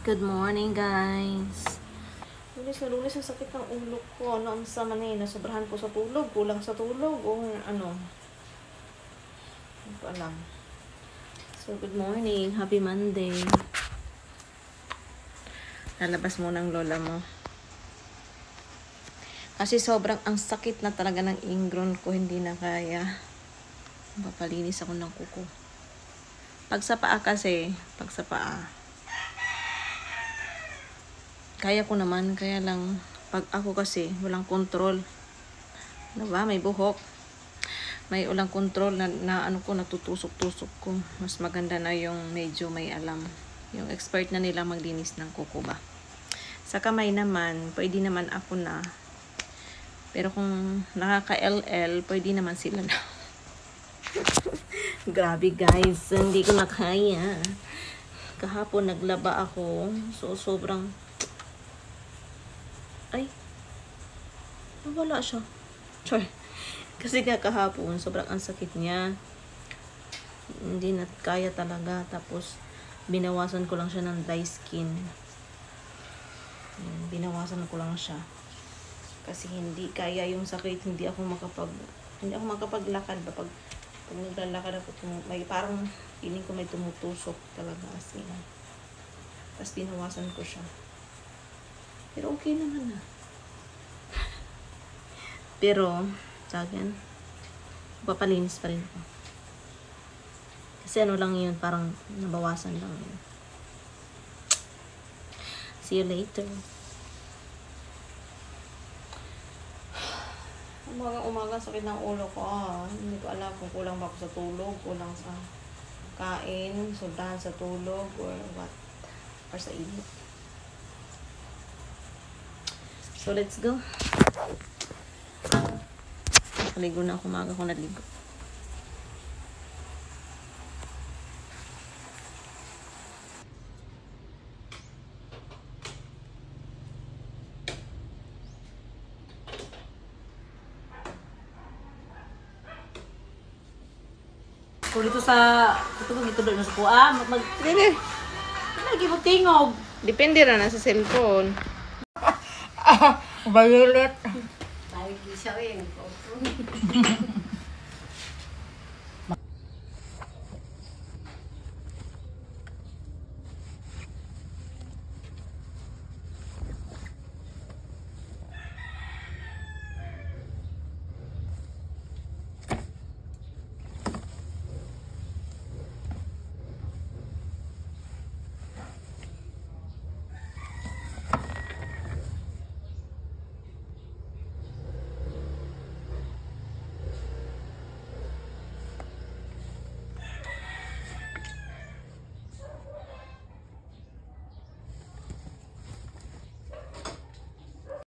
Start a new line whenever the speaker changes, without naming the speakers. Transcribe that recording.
Good morning, guys.
Lunes na lunes, ang sakit ng ulo ko. Ano ang sama na yun? Nasobrahan ko sa tulog, kulang sa tulog, o ano. Hindi ko alam.
So, good morning. Happy Monday. Lalabas muna ang lola mo. Kasi sobrang ang sakit na talaga ng ingrown ko. Hindi na kaya. Papalinis ako ng kuko. Pag sa paa kasi, pag sa paa, kaya ko naman, kaya lang, pag ako kasi, walang control. Diba? May buhok. May walang control na ano ko, natutusok-tusok ko. Mas maganda na yung medyo may alam. Yung expert na nila maglinis ng kuko ba. Sa kamay naman, pwede naman ako na. Pero kung nakaka-LL, pwede naman sila na. Grabe guys, hindi ko na kaya. Kahapon naglaba ako. So, sobrang ay, wala siya. Char. Kasi nga kahapon, sobrang ang sakit niya. Hindi na kaya talaga. Tapos, binawasan ko lang siya ng dry skin. Binawasan ko lang siya. Kasi hindi kaya yung sakit. Hindi ako makapaglakad. Pag naglalakad ako, may parang feeling ko may tumutusok talaga. As in. Tapos, binawasan ko siya. Pero okay naman na. Pero, sa akin, papalinis pa rin ako. Kasi ano lang yun, parang nabawasan lang yun. See you later.
Umaga sakit ng ulo ko. Hindi ko alam kung kulang ba ako sa tulog, kulang sa kain, sobrahan sa tulog, or what. Or sa init.
So, let's go. Nakaligo na ako, umaga ko naligo.
Kung dito sa doon sa kuha,
Dili.
lagi mo tingog.
Depende na sa cellphone.
Violet.
Tayo gisa rin.